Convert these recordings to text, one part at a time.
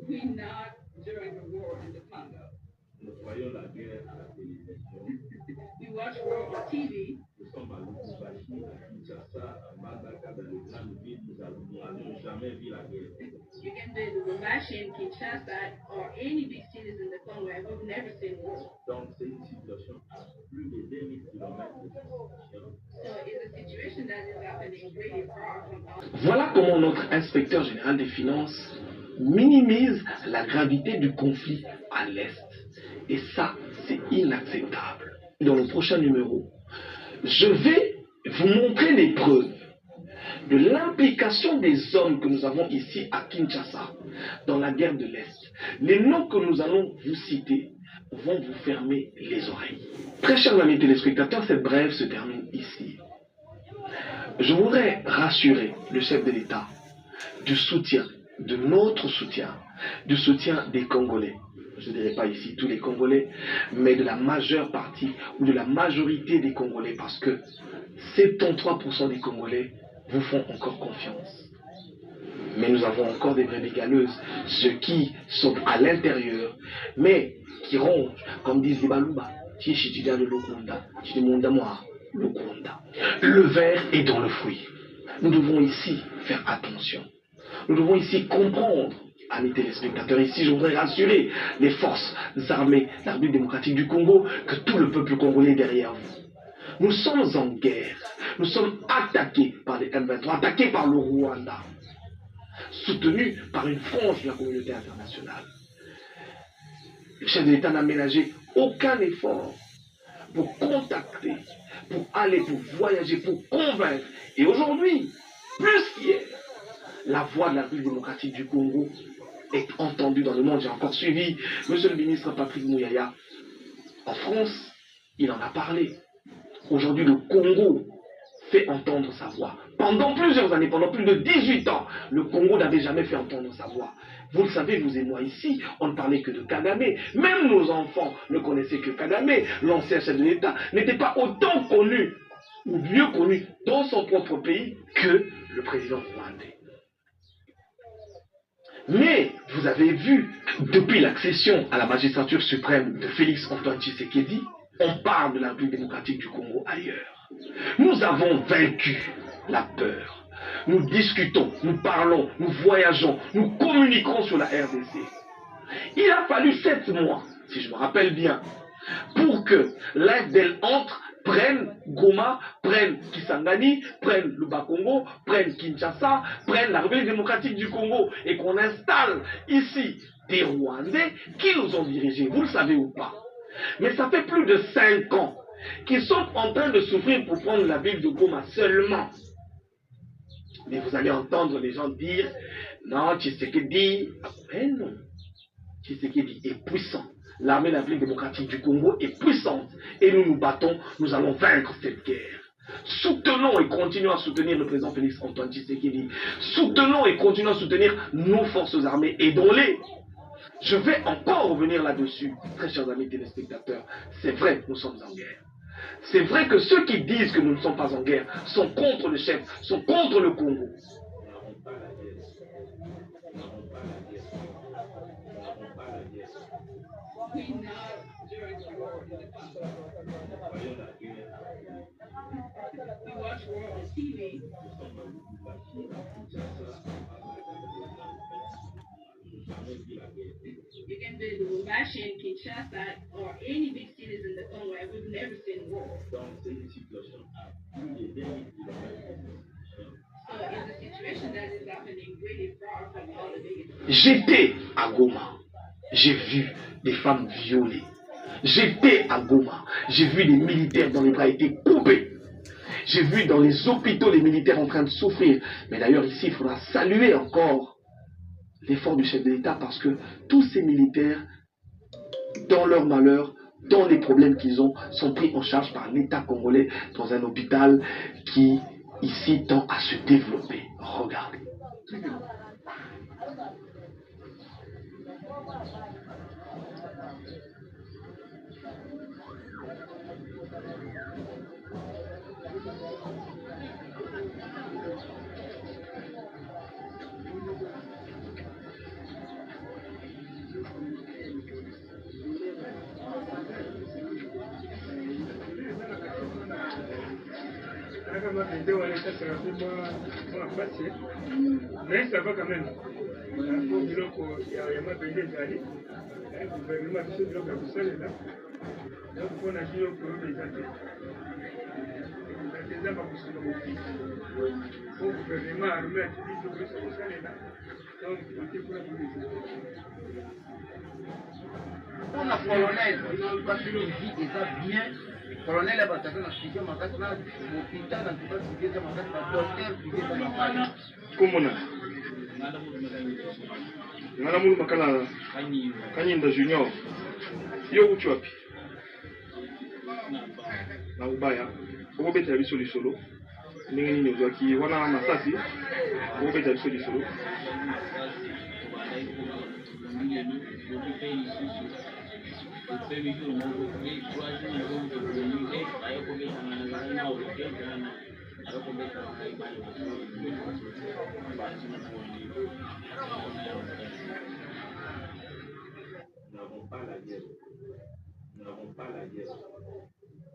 We not during the war in the Congo. Nous voyons la guerre à la télévision. We watch war on TV. Nous sommes à Lubumbashi, à Kinshasa, à Mbandaka, dans les grandes villes. Nous n'avons jamais vu la guerre. You can be in Lubumbashi in Kinshasa or any big cities in the Congo and we've never seen war. Donc c'est une situation à plus de 2000 km de distance. So it's a situation that is happening really far from us. Voilà comment notre inspecteur général des finances minimise la gravité du conflit à l'Est. Et ça, c'est inacceptable. Dans le prochain numéro, je vais vous montrer les preuves de l'implication des hommes que nous avons ici à Kinshasa dans la guerre de l'Est. Les noms que nous allons vous citer vont vous fermer les oreilles. Très chers amis téléspectateurs, cette brève se termine ici. Je voudrais rassurer le chef de l'État du soutien, de notre soutien, du soutien des Congolais. Je ne dirais pas ici tous les Congolais, mais de la majeure partie ou de la majorité des Congolais, parce que 73% des Congolais vous font encore confiance. Mais nous avons encore des brebis galeuses, ceux qui sont à l'intérieur, mais qui rongent, comme disent les Balouba, le ver est dans le fruit. Nous devons ici faire attention. Nous devons ici comprendre, amis téléspectateurs, ici je voudrais rassurer les forces armées de la République démocratique du Congo que tout le peuple congolais est derrière vous. Nous sommes en guerre. Nous sommes attaqués par les M23, attaqués par le Rwanda, soutenus par une frange de la communauté internationale. Le chef de l'État n'a ménagé aucun effort pour contacter, pour aller, pour voyager, pour convaincre. Et aujourd'hui, plus qu'hier, la voix de la République démocratique du Congo est entendue dans le monde. J'ai encore suivi monsieur le ministre Patrick Mouyaya. En France, il en a parlé. Aujourd'hui, le Congo fait entendre sa voix. Pendant plusieurs années, pendant plus de 18 ans, le Congo n'avait jamais fait entendre sa voix. Vous le savez, vous et moi ici, on ne parlait que de Kagame. Même nos enfants ne connaissaient que Kagame. L'ancien chef de l'État n'était pas autant connu, ou mieux connu, dans son propre pays que le président rwandais. Mais, vous avez vu, depuis l'accession à la magistrature suprême de Félix Antoine Tshisekedi, on parle de la République démocratique du Congo ailleurs. Nous avons vaincu la peur. Nous discutons, nous parlons, nous voyageons, nous communiquons sur la RDC. Il a fallu 7 mois, si je me rappelle bien, pour que l'AFDL entre, prenne Goma, prenne Kisangani, prenne le Bas-Congo, prenne Kinshasa, prenne la République démocratique du Congo et qu'on installe ici des Rwandais qui nous ont dirigés. Vous le savez ou pas? Mais ça fait plus de 5 ans qu'ils sont en train de souffrir pour prendre la ville de Goma seulement. Mais vous allez entendre les gens dire, non, Tshisekedi, mais non. Tshisekedi est puissant. L'armée de la République démocratique du Congo est puissante. Et nous nous battons, nous allons vaincre cette guerre. Soutenons et continuons à soutenir le président Félix Antoine Tshisekedi. Soutenons et continuons à soutenir nos forces armées. Aidons-les. Je vais encore revenir là-dessus, très chers amis téléspectateurs. C'est vrai, nous sommes en guerre. C'est vrai que ceux qui disent que nous ne sommes pas en guerre sont contre le chef, sont contre le Congo. You can be in Lubumbashi and Kinshasa or any big cities in the Congo and we've never seen war. So it's a situation that is happening really far from all the big. J'étais à Goma. J'ai vu des femmes violées. J'étais à Goma. J'ai vu des militaires dont les bras étaient coupés. J'ai vu dans les hôpitaux les militaires en train de souffrir. Mais d'ailleurs ici, il faudra saluer encore l'effort du chef de l'État parce que tous ces militaires, dans leur malheur, dans les problèmes qu'ils ont, sont pris en charge par l'État congolais dans un hôpital qui, ici, tend à se développer. Regardez. Mais ça va quand même. Pour le coup, il y a ma belle d'aller. Le gouvernement a fait le bloc à Bruxelles là. Donc, on a dit au problème des athées. Les athées, le gouvernement a remis à tout le bloc à Bruxelles là. Donc, il faut pour la police. On a colonel, parce que le vide est bien. Colonel a battu dans studio makati na l'hôpital en tout cas studio de makati na docteur studio de makati. Comment on a? Ngala mulu makala Kanyinda Junior. Yo uchi wapi? Na ubaya. Uko beta biso lisolo. Ndenge nini ozwaki wana masasi? Uko beta biso lisolo. Nous n'avons pas la guerre. Nous n'avons pas la guerre.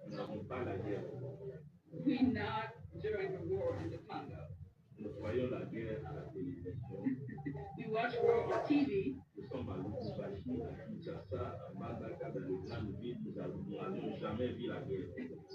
Nous n'avons pas la guerre. We're not during the war in the Congo. Nous voyons la guerre à la télévision. We watch war on TV. Nous sommes à Lubumbashi, à Kinshasa, à Mbandaka, dans les grandes villes. Nous n'avons jamais vu la guerre.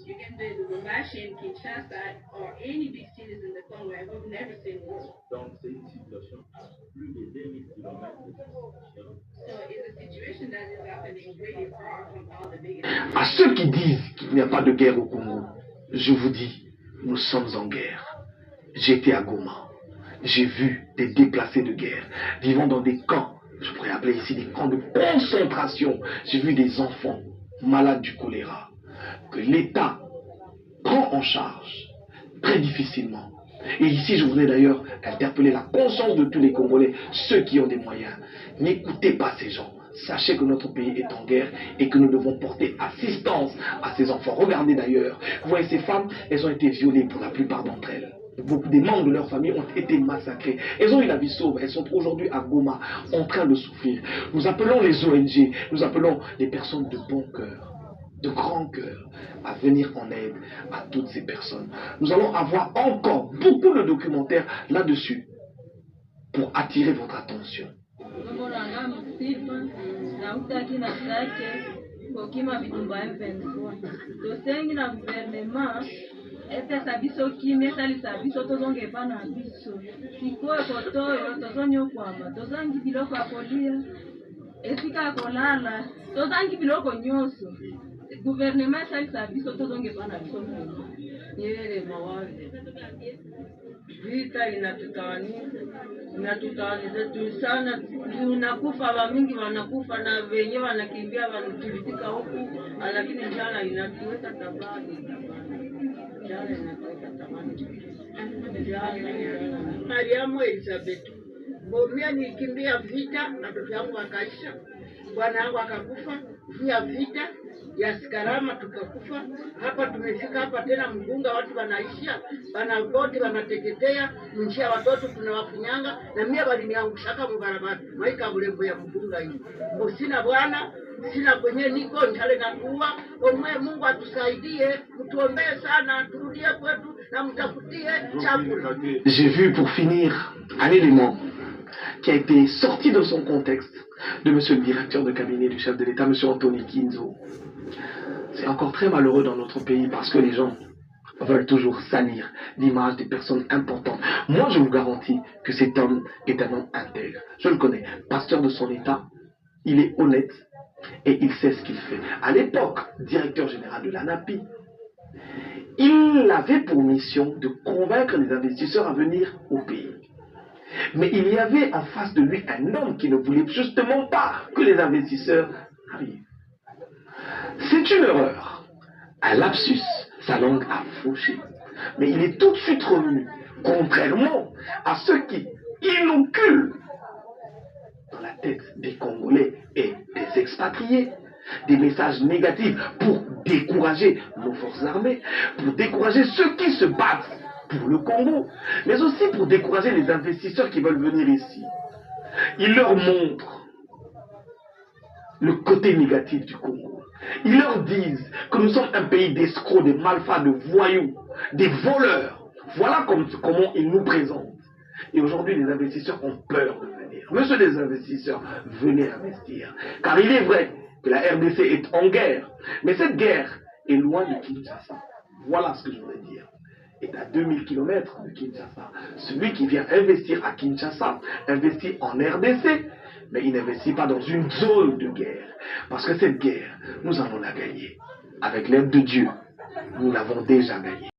You can be in Lubumbashi in Kinshasa or any big cities in the Congo and we've never seen war. Donc c'est une situation à plus de 2000 km de situation. So it's a situation that is happening really far from all the big. À ceux qui disent qu'il n'y a pas de guerre au Congo, je vous dis, nous sommes en guerre. J'étais à Goma. J'ai vu des déplacés de guerre vivant dans des camps, je pourrais appeler ici des camps de concentration. J'ai vu des enfants malades du choléra que l'État prend en charge très difficilement. Et ici, je voudrais d'ailleurs interpeller la conscience de tous les Congolais, ceux qui ont des moyens. N'écoutez pas ces gens. Sachez que notre pays est en guerre et que nous devons porter assistance à ces enfants. Regardez d'ailleurs, vous voyez ces femmes, elles ont été violées pour la plupart d'entre elles. Beaucoup des membres de leur famille ont été massacrés. Elles ont eu la vie sauve. Elles sont aujourd'hui à Goma en train de souffrir. Nous appelons les ONG, nous appelons les personnes de bon cœur, de grand cœur, à venir en aide à toutes ces personnes. Nous allons avoir encore beaucoup de documentaires là-dessus pour attirer votre attention. Epesa biso kimia salisa biso tozonge pana biso sikoyo kotoyo tozonyokwama tozangi biloko ya kolia esika ya kolala tozangi biloko nyonso guvernema esalisa biso tozonge pana biso nyerere mawazi vita inatutawaniza tu sana, tunakufa wamingi wanakufa na wenye wanakimbia wanatulitika huku, lakini njala inatuweka tabani. Mariamu Elizabeth, Bomia nilikimbia vita na ndugu yangu akaisha, bwana wangu akakufa via vita ya Sikarama, tukakufa hapa. Tumefika hapa tena Mgunga, watu wanaisha, wanagoti wanateketea, njia watoto tunawafunyanga, na mimi waliniangushaka mbarabara maika bulembo ya Mgunga hii. Sina bwana, sina kwenye niko njale na kuwa omwe. Mungu atusaidie, mtuombee sana, turudie kwetu na mtafutie chakula. J'ai vu pour finir un élément qui a été sorti de son contexte de monsieur le directeur de cabinet du chef de l'État, monsieur Anthony Kinzo. C'est encore très malheureux dans notre pays parce que les gens veulent toujours salir l'image des personnes importantes. Moi, je vous garantis que cet homme est un homme intègre. Je le connais, pasteur de son État, il est honnête et il sait ce qu'il fait. À l'époque, directeur général de l'ANAPI, il avait pour mission de convaincre les investisseurs à venir au pays. Mais il y avait en face de lui un homme qui ne voulait justement pas que les investisseurs arrivent. C'est une erreur, un lapsus, sa langue a fauché. Mais il est tout de suite revenu, contrairement à ceux qui inoculent dans la tête des Congolais et des expatriés des messages négatifs pour décourager nos forces armées, pour décourager ceux qui se battent pour le Congo, mais aussi pour décourager les investisseurs qui veulent venir ici. Ils leur montrent le côté négatif du Congo. Ils leur disent que nous sommes un pays d'escrocs, de malfrats, de voyous, des voleurs. Voilà comment ils nous présentent. Et aujourd'hui, les investisseurs ont peur de venir. Monsieur les investisseurs, venez investir. Car il est vrai que la RDC est en guerre. Mais cette guerre est loin de Kinshasa. Voilà ce que je voudrais dire. Est à 2000 km de Kinshasa. Celui qui vient investir à Kinshasa investit en RDC. Mais il n'investit pas dans une zone de guerre. Parce que cette guerre, nous allons la gagner. Avec l'aide de Dieu, nous l'avons déjà gagnée.